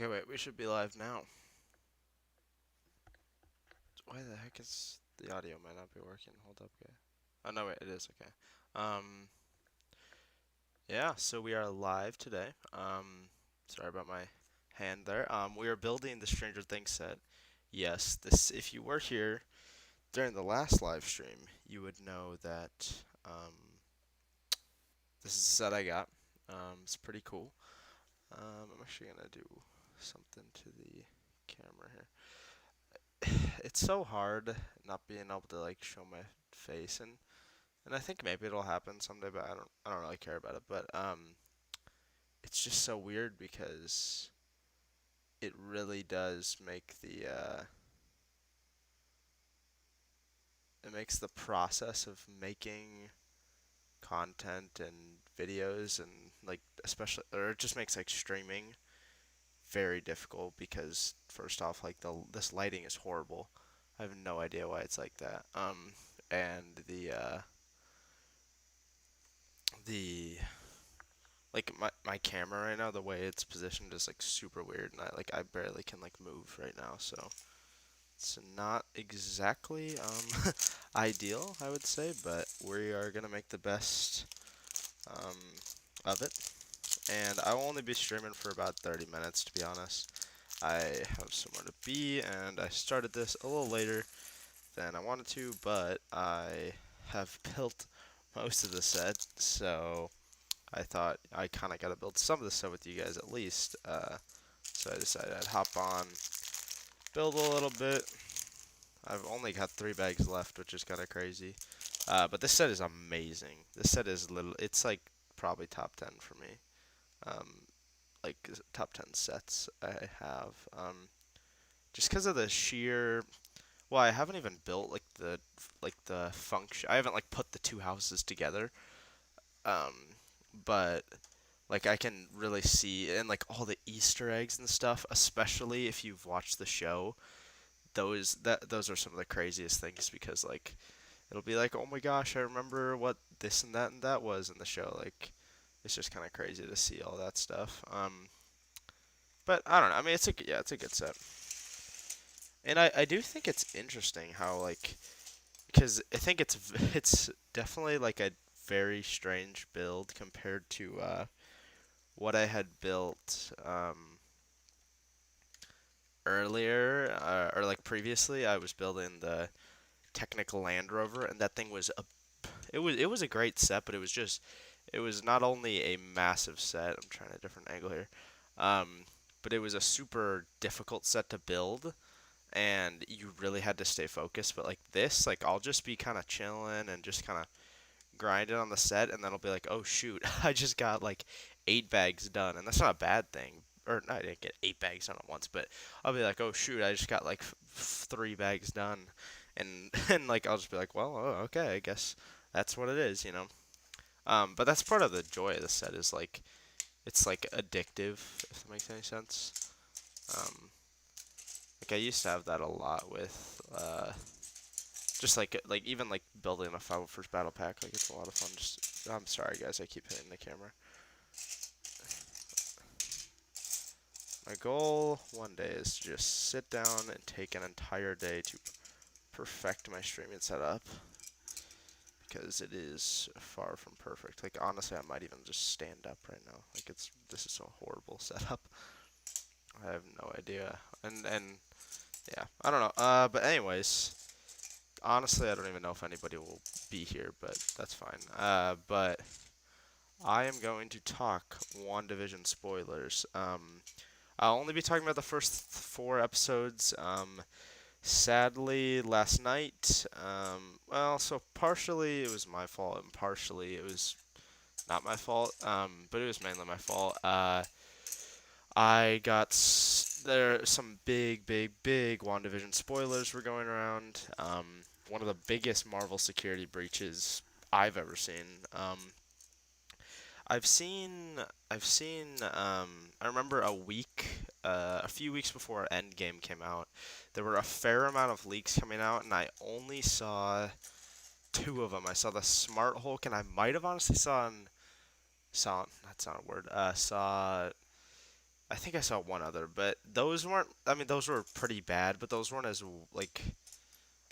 Okay, wait, we should be live now. Why the heck is the audio might not be working? Hold up, guy. Oh no, wait, it is okay. Um, yeah, so we are live today. Sorry about my hand there. We are building the Stranger Things set. Yes, this. If you were here during the last live stream, you would know that this is the set I got. It's pretty cool. I'm actually gonna do something to the camera here. It's so hard not being able to like show my face and I think maybe it'll happen someday, but I don't really care about it. But it's just so weird because it really does make the it makes the process of making content and videos and like especially or it just makes like streaming very difficult because first off like this lighting is horrible. I have no idea why it's like that. And the like my camera right now, the way it's positioned is like super weird, and I barely can like move right now, so it's not exactly ideal, I would say, but we are gonna make the best um, of it. And I will only be streaming for about 30 minutes, to be honest. I have somewhere to be, and I started this a little later than I wanted to, but I have built most of the set, so I thought I kind of got to build some of this stuff with you guys at least. So I decided I'd hop on, build a little bit. I've only got 3 bags left, which is kind of crazy. But this set is amazing. This set is little. It's like probably top 10 for me. Um, like top 10 sets I have. Just because of the sheer. Well, I haven't even built like the function. I haven't like put the two houses together. Um, but like I can really see and like all the Easter eggs and stuff, especially if you've watched the show. Those are some of the craziest things because like it'll be like, "Oh my gosh, I remember what this and that was in the show." Like it's just kind of crazy to see all that stuff. But I don't know. I mean, it's a good set. And I do think it's interesting how like because I think it's definitely like a very strange build compared to what I had built earlier or like previously. I was building the Technical Land Rover, and that thing was a great set, but it was not only a massive set. I'm trying a different angle here, um, but it was a super difficult set to build, and you really had to stay focused. But like this, like I'll just be kind of chilling and just kind of grinding on the set, and then I'll be like, oh shoot, I just got like 8 bags done, and that's not a bad thing. Or no, I didn't get 8 bags done at once, but I'll be like, oh shoot, I just got like 3 bags done, and and like I'll just be like, well, oh, okay, I guess that's what it is, you know. But that's part of the joy of the set is like it's like addictive, if that makes any sense. Um, like I used to have that a lot with just like even like building a 501st battle pack, like it's a lot of fun. Just I'm sorry guys, I keep hitting the camera. My goal one day is to just sit down and take an entire day to perfect my streaming setup because it is far from perfect. Like honestly, I might even just stand up right now. Like this is a horrible setup. I have no idea. And yeah, I don't know. But anyways, honestly, I don't even know if anybody will be here, but that's fine. But I am going to talk WandaVision spoilers. I'll only be talking about the first 4 episodes. Sadly, last night, well, so partially it was my fault, and partially it was not my fault. But it was mainly my fault. I got there some big WandaVision spoilers were going around. One of the biggest Marvel security breaches I've ever seen. I've seen, I remember a few weeks before Endgame came out, there were a fair amount of leaks coming out, and I only saw 2 of them. I saw the Smart Hulk, and I might have honestly saw, that's not a word, saw I think I saw one other, but those weren't. I mean, those were pretty bad, but those weren't as like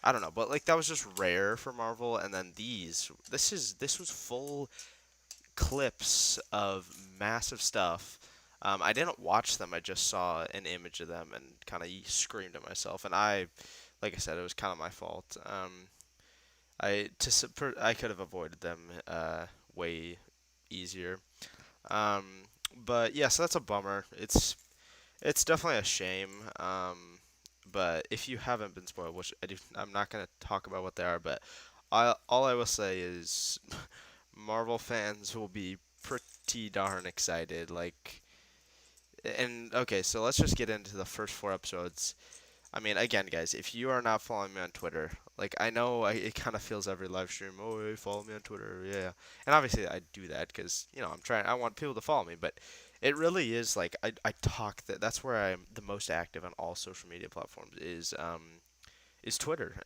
I don't know, but like that was just rare for Marvel. And then this was full clips of massive stuff. I didn't watch them. I just saw an image of them and kind of screamed at myself. And like I said, it was kind of my fault. I could have avoided them way easier. Um, but yeah, so that's a bummer. It's definitely a shame. But if you haven't been spoiled, which I'm not gonna talk about what they are, but all I will say is Marvel fans will be pretty darn excited. Like, and okay, so let's just get into the first four episodes. I mean, again, guys, if you are not following me on Twitter, like I know it kind of feels every live stream. Oh, hey, follow me on Twitter, yeah. And obviously, I do that because I'm trying. I want people to follow me, but it really is like I talk that's where I'm the most active on all social media platforms is Twitter.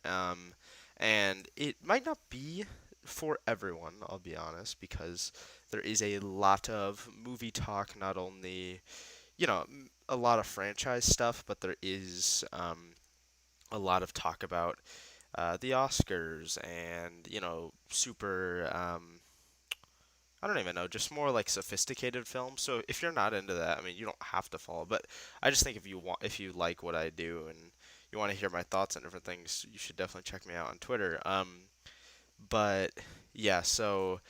And it might not be for everyone. I'll be honest, because there is a lot of movie talk, not only a lot of franchise stuff, but there is a lot of talk about the Oscars and super. I don't even know, just more like sophisticated films. So if you're not into that, I mean, you don't have to follow. But I just think if you like what I do and you want to hear my thoughts on different things, you should definitely check me out on Twitter. But yeah, so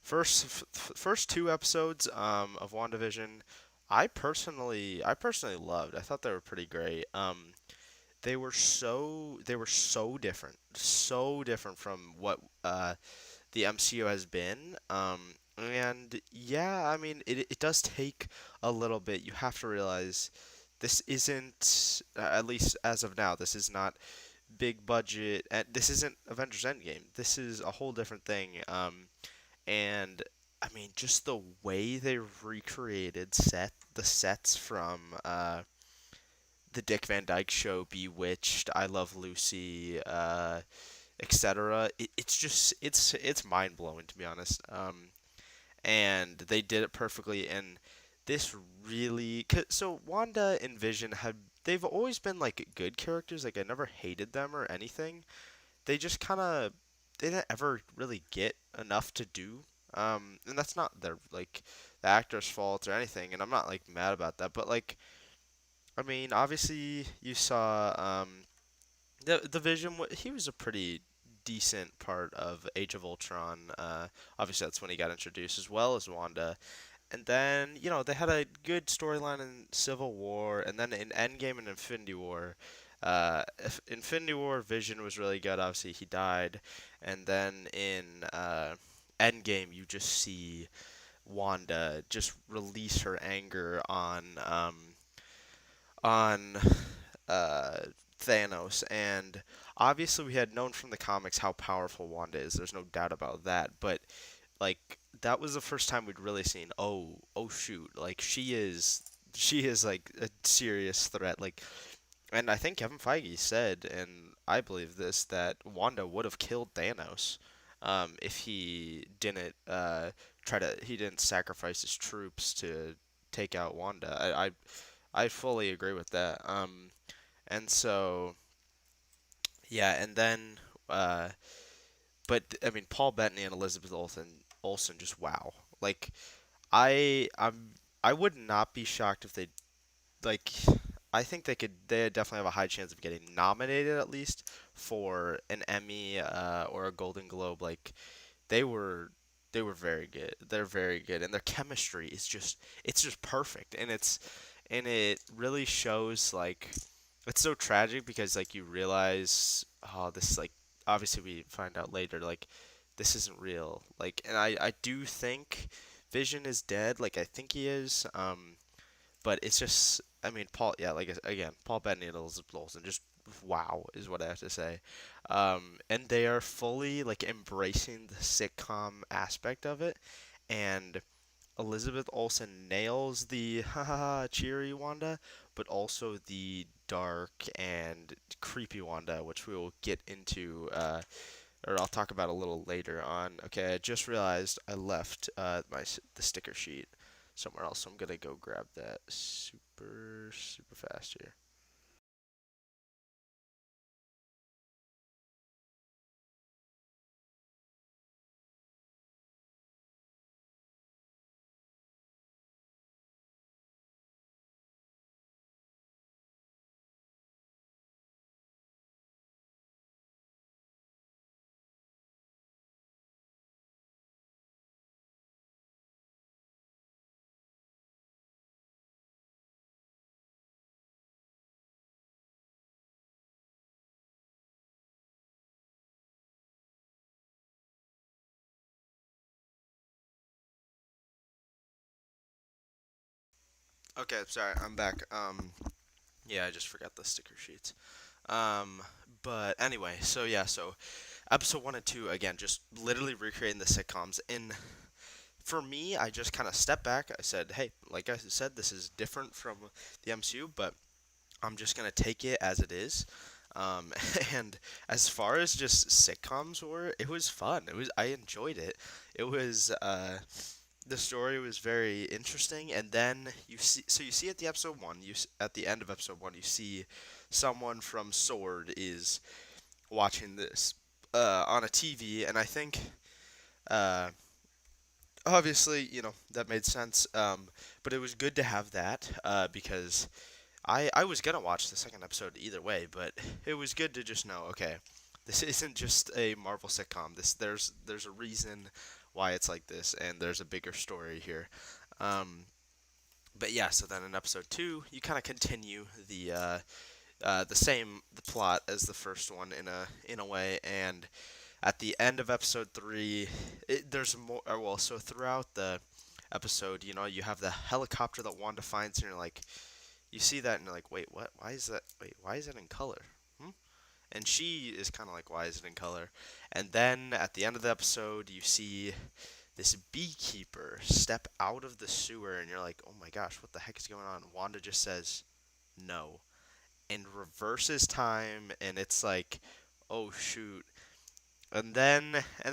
first two episodes of WandaVision, I personally loved. I thought they were pretty great. They were so different, so different from what the MCU has been. And yeah, I mean, it does take a little bit. You have to realize this isn't, at least as of now, this is not big budget. And this isn't Avengers Endgame. This is a whole different thing. And I mean, just the way they recreated the sets from the Dick Van Dyke Show, Bewitched, I Love Lucy, etc. It's just it's mind blowing, to be honest. And they did it perfectly. And this really, so Wanda and Vision they've always been like good characters. Like I never hated them or anything. They just kind of they didn't ever really get enough to do. And that's not their like the actor's fault or anything. And I'm not like mad about that. But like I mean, obviously you saw the Vision. He was a pretty decent part of Age of Ultron. Obviously that's when he got introduced, as well as Wanda. And then they had a good storyline in Civil War, and then in Endgame and Infinity War. Infinity War, Vision was really good. Obviously he died, and then in Endgame you just see Wanda just release her anger on uh, Thanos, and obviously we had known from the comics how powerful Wanda is. There's no doubt about that. But like that was the first time we'd really seen. Oh shoot! Like she is like a serious threat. Like, and I think Kevin Feige said, and I believe this, that Wanda would have killed Thanos, if he didn't he didn't sacrifice his troops to take out Wanda. I fully agree with that. And so yeah, and then uh, but I mean Paul Bettany and Elizabeth Olsen just wow. Like I would not be shocked if they like I think they definitely have a high chance of getting nominated at least for an Emmy or a Golden Globe. Like they were they were very good. They're very good, and their chemistry is just perfect, and it really shows. Like it's so tragic because like you realize, oh, this like obviously we find out later, like this isn't real. Like, and I do think Vision is dead. Like I think he is. But it's just, I mean, again, Paul Bettany and Elizabeth Olsen, just wow is what I have to say. And they are fully like embracing the sitcom aspect of it, and Elizabeth Olsen nails the haha cheery Wanda, but also the dark and creepy Wanda, which we will get into, or I'll talk about a little later on. Okay, I just realized I left the sticker sheet. somewhere else. So I'm gonna go grab that super fast here. Okay, sorry, I'm back. Yeah, I just forgot the sticker sheets. Um, but anyway, so yeah, so episode 1 and 2 again, just literally recreating the sitcoms. And for me, I just kind of stepped back. I said, hey, like I said, this is different from the MCU, but I'm just gonna take it as it is. Um, and as far as just sitcoms were, it was fun. I enjoyed it. It was the story was very interesting, and then you see at the episode one, at the end of episode one, you see someone from Sword is watching this on a TV, and I think uh, obviously, that made sense. But it was good to have that because I was gonna watch the second episode either way, but it was good to just know, okay, this isn't just a Marvel sitcom. There's a reason why it's like this, and there's a bigger story here. Um, but yeah, so then in episode two, you kind of continue the plot as the first one in a way, and at the end of episode three, there's more. Well, so throughout the episode, you have the helicopter that Wanda finds, and you're like, you see that, and you're like, wait, what? Why is that? Wait, why is it in color? Hmm? And she is kind of like, why is it in color? And then at the end of the episode, you see this beekeeper step out of the sewer, and you're like, oh my gosh, what the heck is going on? Wanda just says no and reverses time, and it's like, oh shoot. And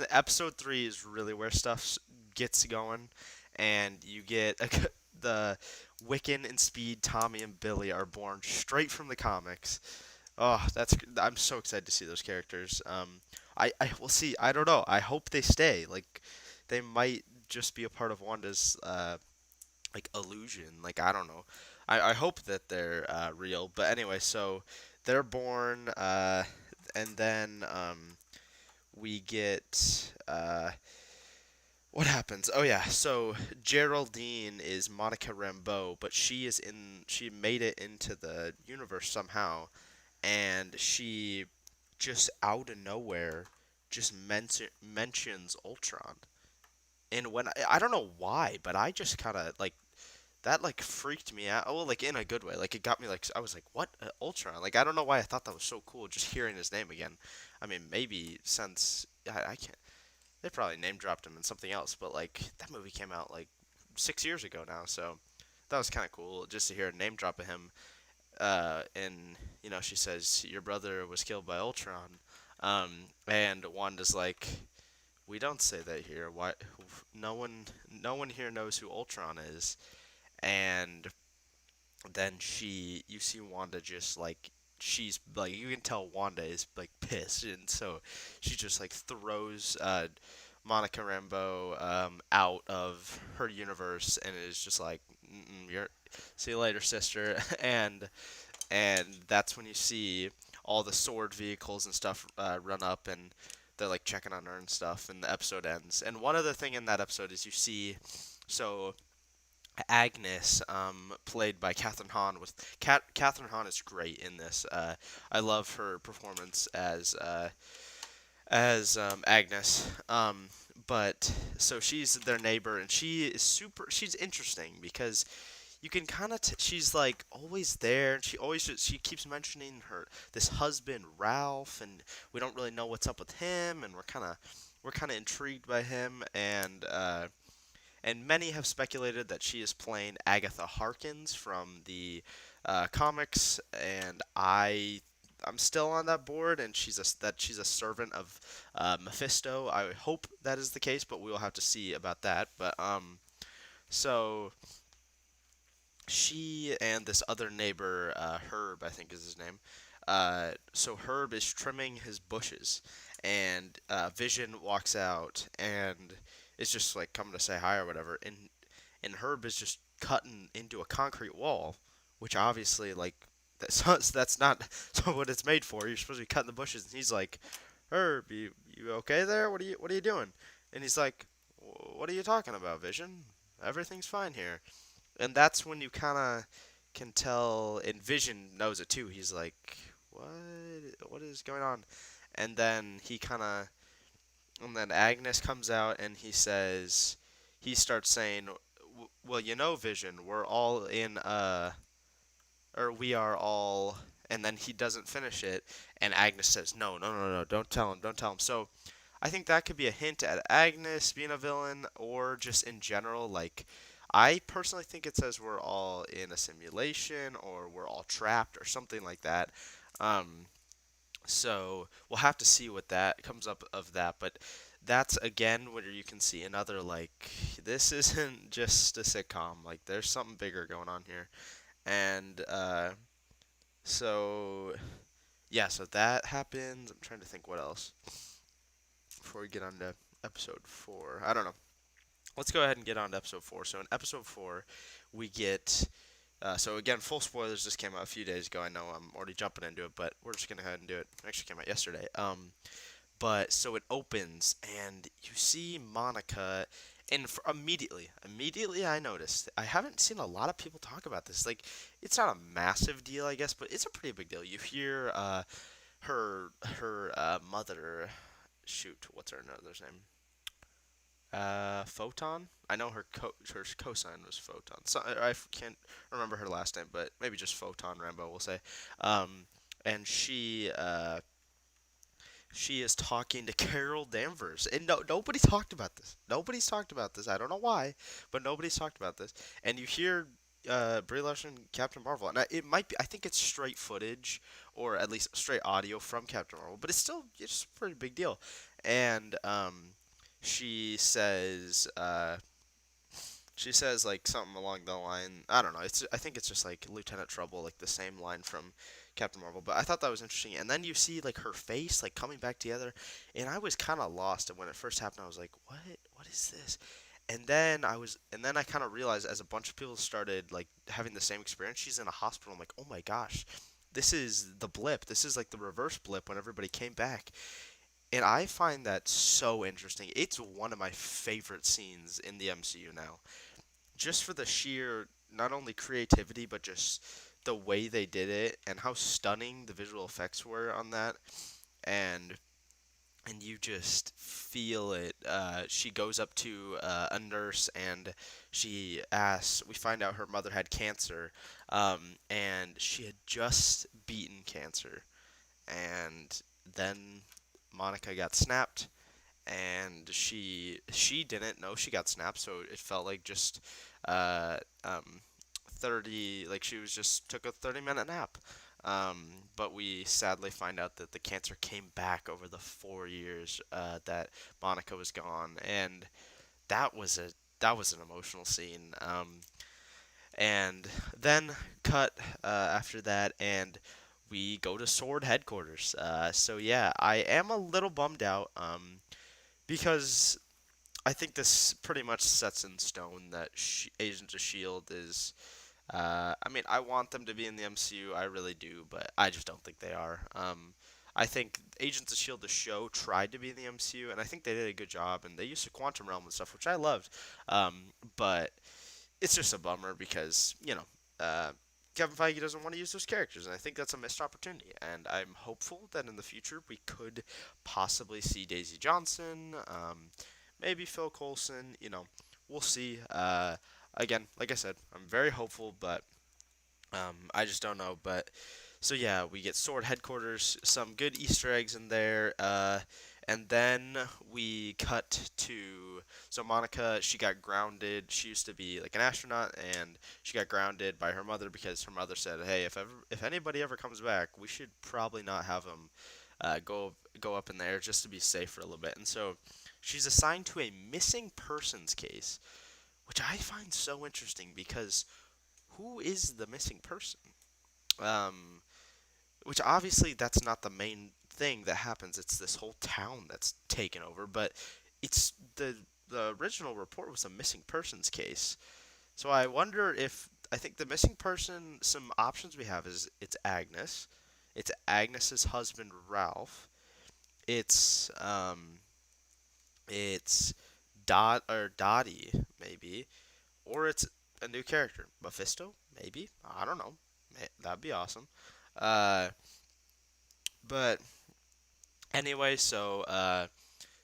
episode three is really where stuff gets going, and you get the Wiccan and Speed, Tommy and Billy are born straight from the comics. Oh, I'm so excited to see those characters. I will see. I don't know. I hope they stay. Like, they might just be a part of Wanda's like illusion. Like, I don't know. I hope that they're real. But anyway, so they're born, and then we get what happens? Oh yeah, so Geraldine is Monica Rambeau, but she made it into the universe somehow, and she just out of nowhere just mentions Ultron. And when I don't know why, but I just kind of like that like freaked me out. Oh, well, like in a good way. Like it got me like I was like, "What? Ultron?" Like I don't know why I thought that was so cool just hearing his name again. I mean, maybe since I can't they probably name dropped him in something else, but like that movie came out like 6 years ago now, so that was kind of cool just to hear a name drop of him. And she says your brother was killed by Ultron, and Wanda's like, we don't say that here. Why? No one here knows who Ultron is. And then you see Wanda just like she's like you can tell Wanda is like pissed, and so she just like throws Monica Rambeau out of her universe and is just like, "You're see you later, sister," and that's when you see all the sword vehicles and stuff run up and they're like checking on her and stuff, and the episode ends. And one other thing in that episode is you see so Agnes, played by Catherine Hahn. Catherine Hahn is great in this. I love her performance as Agnes. But so she's their neighbor, and she is super. She's interesting because you can kind of she's like always there, and she keeps mentioning her this husband Ralph, and we don't really know what's up with him, and we're kind of intrigued by him, and many have speculated that she is playing Agatha Harkins from the comics, and I'm still on that board, and she's a servant of Mephisto. I hope that is the case, but we will have to see about that. But So she and this other neighbor, Herb, I think is his name. So Herb is trimming his bushes, and Vision walks out and is just like coming to say hi or whatever, and Herb is just cutting into a concrete wall, which obviously like that's not what it's made for. You're supposed to be cutting the bushes, and he's like, Herb, you okay there? What are you doing? And he's like, what are you talking about, Vision? Everything's fine here. And that's when you kind of can tell, and Vision knows it too. He's like, what? What is going on? And then and then Agnes comes out and he starts saying, well, Vision, we're all in, or we are all, and then he doesn't finish it, and Agnes says, no, no, no, no, don't tell him. So I think that could be a hint at Agnes being a villain, or just in general, like, I personally think it says we're all in a simulation, or we're all trapped, or something like that. Um, so we'll have to see what that comes up of that, but that's again where you can see another like this isn't just a sitcom. Like there's something bigger going on here, and so yeah, so that happens. I'm trying to think what else before we get on to episode 4. I don't know. Let's go ahead and get on to episode 4. So in episode 4, we get so again, full spoilers just came out a few days ago. I know I'm already jumping into it, but we're just gonna go ahead and do it. It actually came out yesterday. But so it opens and you see Monica, and immediately I noticed. I haven't seen a lot of people talk about this. Like, it's not a massive deal, I guess, but it's a pretty big deal. You hear her mother. Shoot, what's her mother's name? Photon. I know her cosign was Photon. So I can't remember her last name, but maybe just Photon Rambo. We'll say. Um, and she is talking to Carol Danvers, and nobody talked about this. Nobody's talked about this. I don't know why, but nobody's talked about this. And you hear Brie Larson, Captain Marvel, and it might be. I think it's straight footage, or at least straight audio from Captain Marvel, but it's a pretty big deal. And she says. She says like something along the line. I don't know. I think it's just like Lieutenant Trouble, like the same line from Captain Marvel. But I thought that was interesting. And then you see like her face like coming back together, and I was kind of lost. And when it first happened, I was like, "What? What is this?" And then I kind of realized as a bunch of people started like having the same experience. She's in a hospital. I'm like, "Oh my gosh, this is the blip. This is like the reverse blip when everybody came back." And I find that so interesting. It's one of my favorite scenes in the MCU now, just for the sheer not only creativity but just the way they did it and how stunning the visual effects were on that, and you just feel it. She goes up to a nurse and she asks. We find out her mother had cancer, and she had just beaten cancer, and then Monica got snapped, and she didn't know she got snapped, so it felt like just uh, um, 30, like she was just took a 30-minute nap. But we sadly find out that the cancer came back over the 4 years that Monica was gone, and that was a that was an emotional scene. And then cut after that, and we go to Sword headquarters. So yeah, I am a little bummed out. Because I think this pretty much sets in stone that Agents of Shield is. I mean, I want them to be in the MCU, I really do, but I just don't think they are. I think Agents of Shield, the show, tried to be in the MCU, and I think they did a good job, and they used the quantum realm and stuff, which I loved. But it's just a bummer because Kevin Feige doesn't want to use those characters, and I think that's a missed opportunity. And I'm hopeful that in the future we could possibly see Daisy Johnson, maybe Phil Coulson. We'll see. Again, like I said, I'm very hopeful, but I just don't know. But so yeah, we get Sword headquarters, some good Easter eggs in there, and then we cut to Monica. She got grounded. She used to be like an astronaut, and she got grounded by her mother because her mother said, "Hey, if anybody ever comes back, we should probably not have them go up in the air just to be safe for a little bit." And so she's assigned to a missing persons case, which I find so interesting because who is the missing person? Um, which obviously that's not the main thing that happens. It's this whole town that's taken over, but it's the original report was a missing persons case. So I wonder if I think the missing person. Some options we have is it's Agnes, it's Agnes's husband Ralph, it's it's Dottie maybe, or it's a new character Mephisto maybe. I don't know. That'd be awesome. Uh, but anyway, so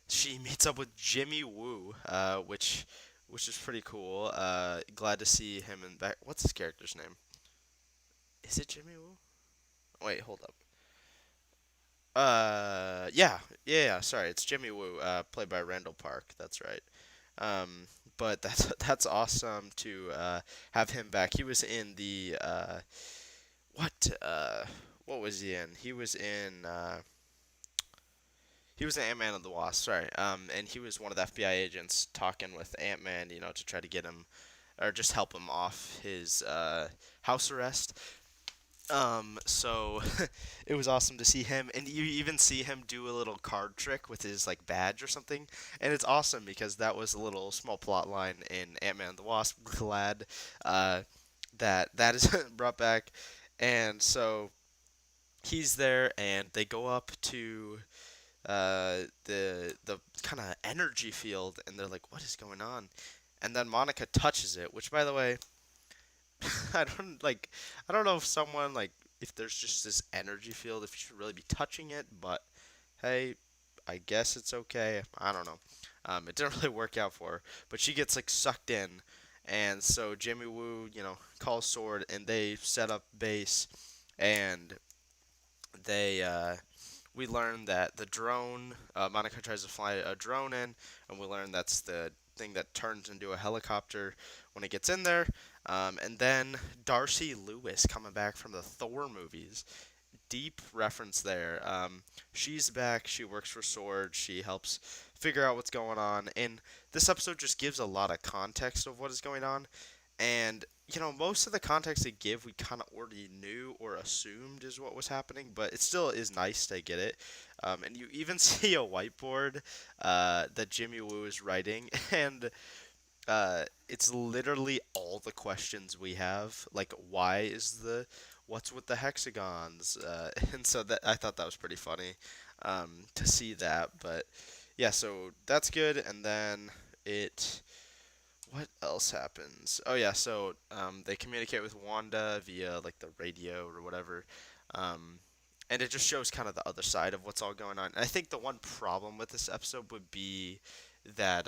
she meets up with Jimmy Woo, which is pretty cool. Glad to see him in back. What's his character's name? Is it Jimmy Woo? Wait, hold up. Yeah. Sorry, it's Jimmy Woo, played by Randall Park. That's right. Um, but that's awesome to have him back. He was in the what what was he in? He was an Ant-Man and the Wasp. Sorry. And he was one of the FBI agents talking with Ant-Man, to try to get him or just help him off his house arrest. So it was awesome to see him, and you even see him do a little card trick with his like badge or something, and it's awesome because that was a little small plot line in Ant-Man and the Wasp. Glad uh, that is brought back, and so he's there, and they go up to the kind of energy field, and they're like, "What is going on?" And then Monica touches it, which, by the way, I don't like. I don't know if someone like if there's just this energy field if you should really be touching it, but hey, I guess it's okay. I don't know. It didn't really work out for her, but she gets like sucked in, and so Jimmy Woo, calls Sword, and they set up base, and they we learn that the drone, Monica tries to fly a drone in, and we learn that's the thing that turns into a helicopter when it gets in there. And then Darcy Lewis coming back from the Thor movies. Deep reference there. She's back. She works for Sword. She helps figure out what's going on. And this episode just gives a lot of context of what is going on. And most of the context they give we kind of already knew or assumed is what was happening, but it still is nice to get it. And you even see a whiteboard that Jimmy Woo is writing, and it's literally all the questions we have. Like, what's with the hexagons? And so that I thought that was pretty funny to see that. But yeah, so that's good. And then it what else happens? Oh yeah, so they communicate with Wanda via like the radio or whatever, um, and it just shows kind of the other side of what's all going on. And I think the one problem with this episode would be that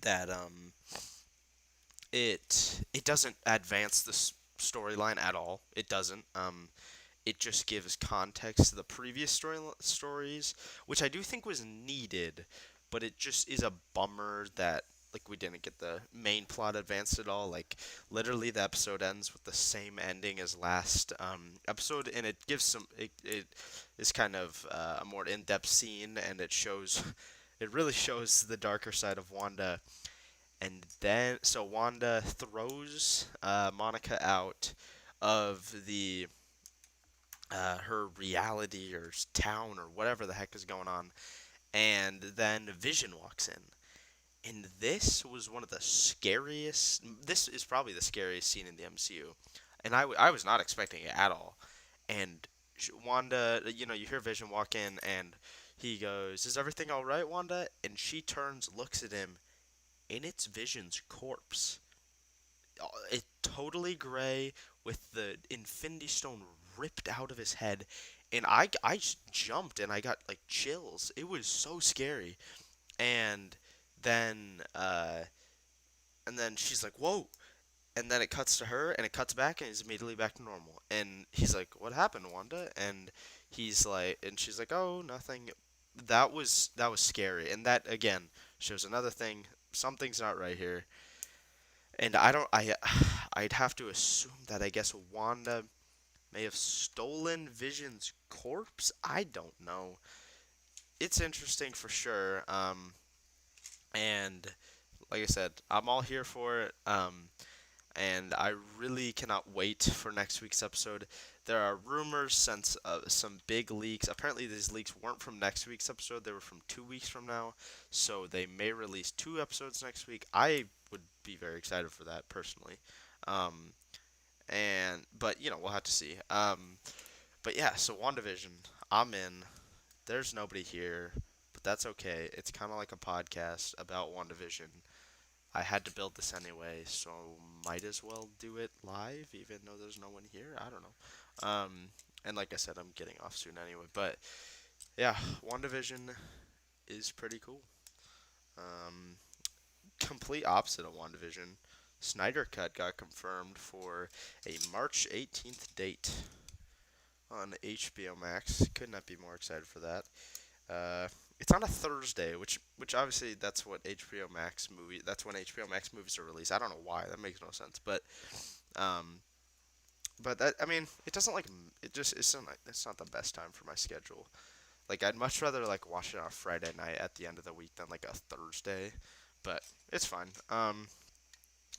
that it doesn't advance the storyline at all. It doesn't. It just gives context to the previous stories, which I do think was needed, but it just is a bummer that like we didn't get the main plot advanced at all. Like literally, the episode ends with the same ending as last episode, and it gives it is kind of a more in-depth scene, and it really shows the darker side of Wanda. And then so Wanda throws Monica out of the her reality or town or whatever the heck is going on. And then Vision walks in. And this was one of the scariest. This is probably the scariest scene in the MCU. And I was not expecting it at all. And Wanda, you hear Vision walk in and he goes, "Is everything all right, Wanda?" And she turns, looks at him, and it's Vision's corpse. It totally gray with the Infinity Stone ripped out of his head, and I just jumped and I got like chills. It was so scary, and then she's like, "Whoa!" And then it cuts to her, and it cuts back, and he's immediately back to normal. And he's like, "What happened, Wanda?" And she's like, "Oh, nothing." That was scary, and that again shows another thing. Something's not right here. And I don't I I'd have to assume that I guess Wanda may have stolen Vision's corpse. I don't know. It's interesting for sure. And like I said, I'm all here for it. And I really cannot wait for next week's episode. There are rumors since some big leaks. Apparently, these leaks weren't from next week's episode; they were from 2 weeks from now. So they may release two episodes next week. I would be very excited for that personally. Um, and but we'll have to see. But yeah, so WandaVision, I'm in. There's nobody here, but that's okay. It's kind of like a podcast about WandaVision. I had to build this anyway, so might as well do it live, even though there's no one here. I don't know. And like I said, I'm getting off soon anyway. But yeah, WandaVision is pretty cool. Um, Complete opposite of WandaVision. Snyder Cut got confirmed for a March 18th date on HBO Max. Could not be more excited for that. It's on a Thursday, which obviously that's what HBO Max movie. That's when HBO Max movies are released. I don't know why that makes no sense, um, but that I mean it doesn't like it just it's not the best time for my schedule. Like I'd much rather like watch it on a Friday night at the end of the week than like a Thursday, but it's fine.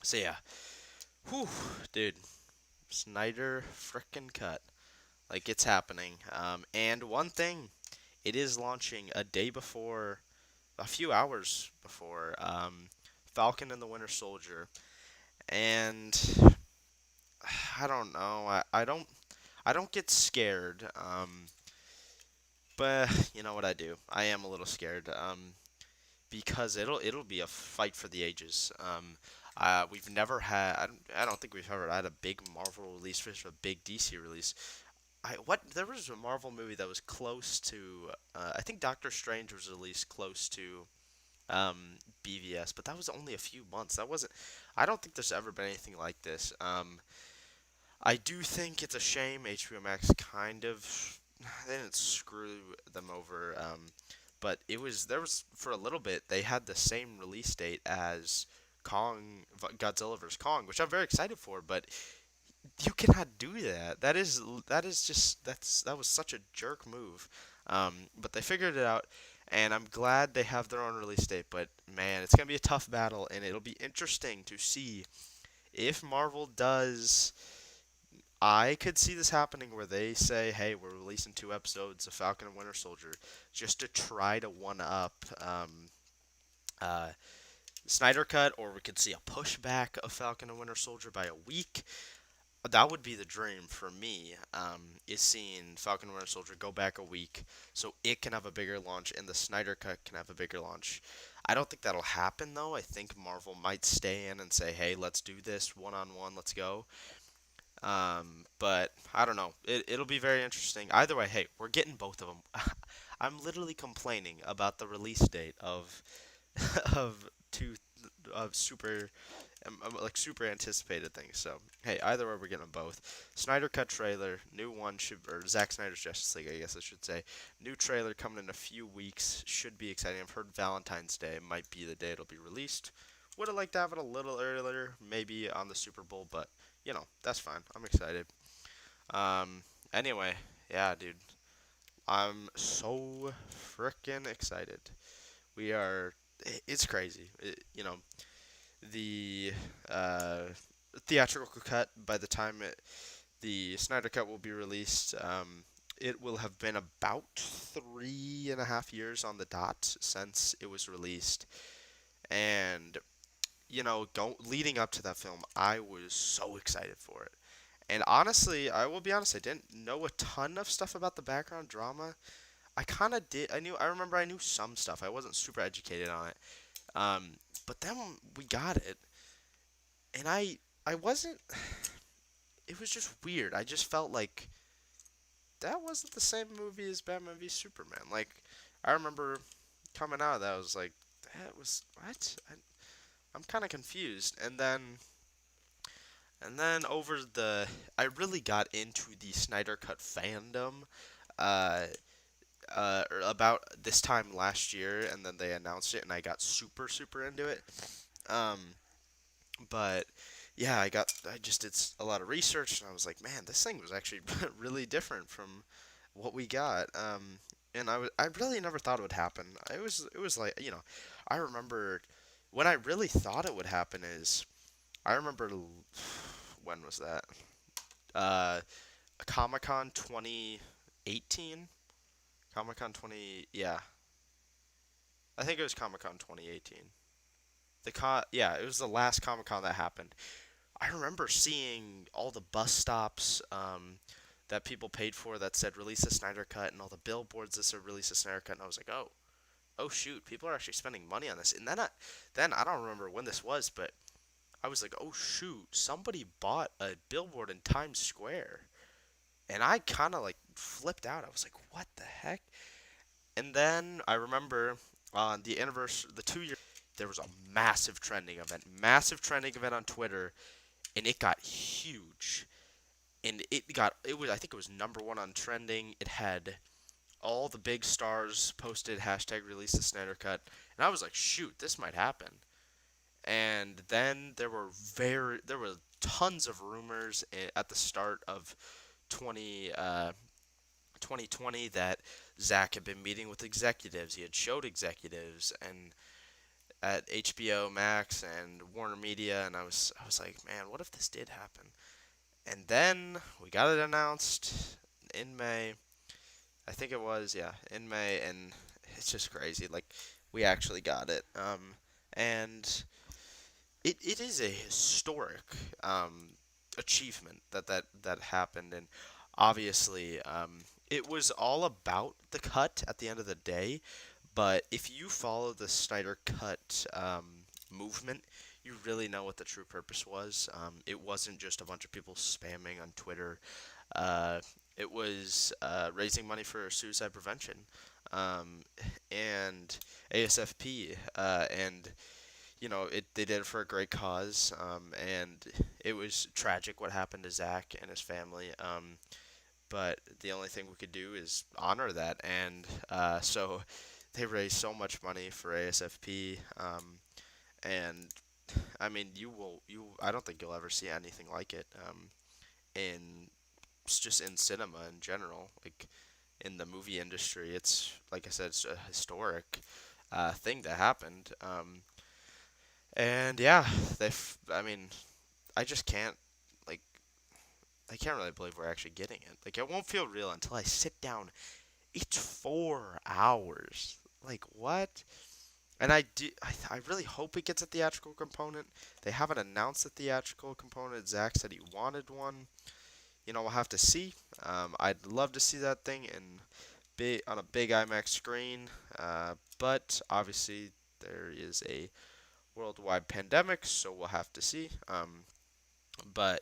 So yeah, whew, dude, Snyder frickin' cut. Like it's happening. And one thing, it is launching a day before, a few hours before Falcon and the Winter Soldier, and I don't know. I don't get scared. But you know what I do? I am a little scared. Because it'll be a fight for the ages. We've never had. I don't think we've ever had a big Marvel release versus a big DC release. There was a Marvel movie that was close to. I think Doctor Strange was released close to BVS, but that was only a few months. That wasn't. I don't think there's ever been anything like this. I do think it's a shame HBO Max kind of they didn't screw them over. But there was for a little bit they had the same release date as Godzilla vs Kong, which I'm very excited for. But you cannot do that. That was such a jerk move. But they figured it out, and I'm glad they have their own release date. But man, it's gonna be a tough battle, and it'll be interesting to see if Marvel does. I could see this happening where they say, "Hey, we're releasing two episodes of Falcon and Winter Soldier just to try to one up uh, Snyder Cut," or we could see a pushback of Falcon and Winter Soldier by a week. That would be the dream for me. Is seeing Falcon and Winter Soldier go back a week so it can have a bigger launch and the Snyder Cut can have a bigger launch. I don't think that'll happen though. I think Marvel might stay in and say, "Hey, let's do this one on one. Let's go." But I don't know. It'll be very interesting. Either way, hey, we're getting both of them. I'm literally complaining about the release date of of two of super like super anticipated things. So hey, either way, we're getting them both. Snyder Cut trailer, new one should or Zack Snyder's Justice League, I guess I should say. New trailer coming in a few weeks. Should be exciting. I've heard Valentine's Day might be the day it'll be released. Would have liked to have it a little earlier, maybe on the Super Bowl, but that's fine. I'm excited. Um, anyway, yeah, dude, I'm so freaking excited. We are. It's crazy. The uh, theatrical cut by the time the Snyder cut will be released. It will have been about 3.5 years on the dot since it was released, and leading up to that film, I was so excited for it. And honestly, I will be honest, I didn't know a ton of stuff about the background drama. I kind of did. I remember I knew some stuff. I wasn't super educated on it. Um, but then we got it, and I wasn't. It was just weird. I just felt like that wasn't the same movie as Batman v Superman. Like, I remember coming out of that, I was like, that was what? I'm kind of confused. And then I really got into the Snyder Cut fandom, uh, about this time last year, and then they announced it, and I got super, super into it. Um, but yeah, I just did a lot of research, and I was like, man, this thing was actually really different from what we got. And I really never thought it would happen. It was like, I remember when I really thought it would happen is I remember when was that? Uh, Comic Con 2018. Comic Con 20, yeah, I think it was Comic Con 2018. Yeah, it was the last Comic Con that happened. I remember seeing all the bus stops that people paid for that said release a Snyder Cut, and all the billboards that said release a Snyder Cut, and I was like, oh shoot, people are actually spending money on this. And then I don't remember when this was, but I was like, oh shoot, somebody bought a billboard in Times Square, and I kind of like flipped out. I was like, what the heck? And then I remember on the anniversary, the 2 year, there was a massive trending event on Twitter, and it got huge. And it was, I think it was number one on trending. It had all the big stars posted hashtag release the Snyder Cut, and I was like, shoot, this might happen. And then there were tons of rumors at the start of 2020 that Zach had been meeting with executives. He had showed executives and at HBO Max and Warner Media, and I was like, man, what if this did happen? And then we got it announced in May. I think it was, yeah, in May, and it's just crazy. Like, we actually got it. And it is a historic achievement that happened, and obviously, it was all about the cut at the end of the day. But if you follow the Snyder Cut movement, you really know what the true purpose was. It wasn't just a bunch of people spamming on Twitter. Uh, it was raising money for suicide prevention um, and ASFP, and they did it for a great cause. And it was tragic what happened to Zach and his family. But the only thing we could do is honor that, and so they raised so much money for ASFP, and I mean, I don't think you'll ever see anything like it, in just in cinema in general, like in the movie industry. It's like I said, it's a historic thing that happened, and yeah, I mean, I just can't like I can't really believe we're actually getting it. Like, it won't feel real until I sit down. It's 4 hours. Like, what? And I really hope it gets a theatrical component. They haven't announced a theatrical component. Zach said he wanted one. We'll have to see. I'd love to see that thing on a big IMAX screen. But obviously there is a worldwide pandemic, so we'll have to see. But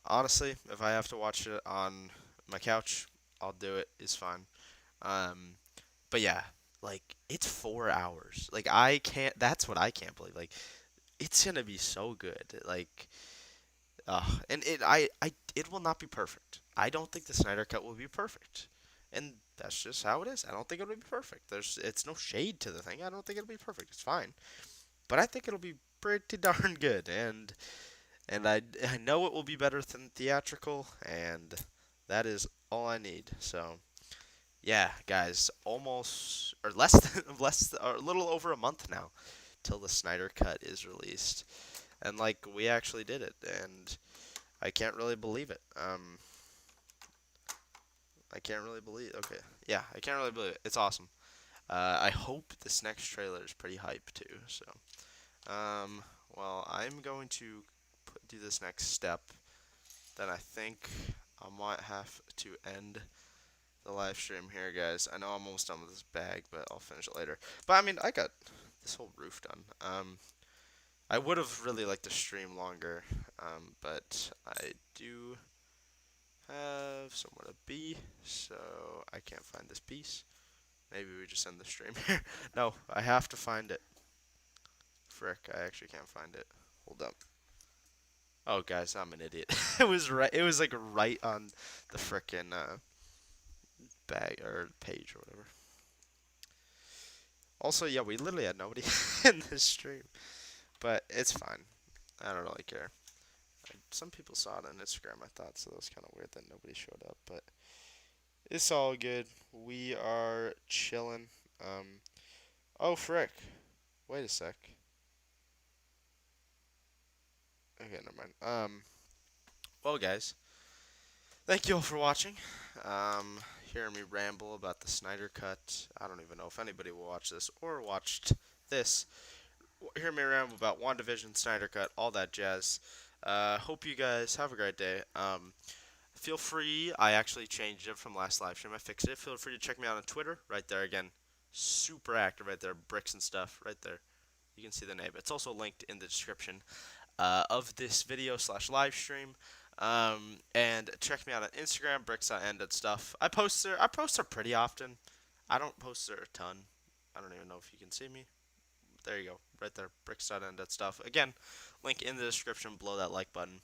honestly, if I have to watch it on my couch, I'll do it. It's fine. Um, but yeah, like it's 4 hours. Like I can't. That's what I can't believe. Like it's gonna be so good. Like, and it will not be perfect. I don't think the Snyder Cut will be perfect, and that's just how it is. I don't think it'll be perfect. It's no shade to the thing. I don't think it'll be perfect. It's fine, but I think it'll be pretty darn good, and I know it will be better than theatrical, and that is all I need. So yeah, guys, almost or less than or a little over a month now till the Snyder Cut is released, and like we actually did it, and I can't really believe it. I can't really believe. Okay, yeah, I can't really believe it. It's awesome. I hope this next trailer is pretty hype too. So, um, well, I'm going to do this next step. Then I think I might have to end the live stream here, guys. I know I'm almost done with this bag, but I'll finish it later. But I mean, I got this whole roof done. I would have really liked to stream longer, but I do have somewhere to be, so I can't find this piece. Maybe we just end the stream here. No, I have to find it. Frick, I actually can't find it. Hold up. Oh, guys, I'm an idiot. It was right. It was like right on the frickin' bag or page or whatever. Also, yeah, we literally had nobody in this stream, but it's fine. I don't really care. Some people saw it on Instagram, I thought, so that was kind of weird that nobody showed up, but it's all good. We are chilling. Oh, frick. Wait a sec. mind. Well, guys, thank you all for watching. Hearing me ramble about the Snyder Cut. I don't even know if anybody will watch this or watched this. Hear me ramble about WandaVision, Snyder Cut, all that jazz. Hope you guys have a great day. Feel free. I actually changed it from last live stream. I fixed it. Feel free to check me out on Twitter. Right there again. Super active right there. Bricks and stuff right there. You can see the name. It's also linked in the description of this video slash live stream. And check me out on Instagram, bricks.end and stuff. I post there. I post there pretty often. I don't post there a ton. I don't even know if you can see me. There you go, right there, bricks.end and stuff. Again, link in the description below that like button.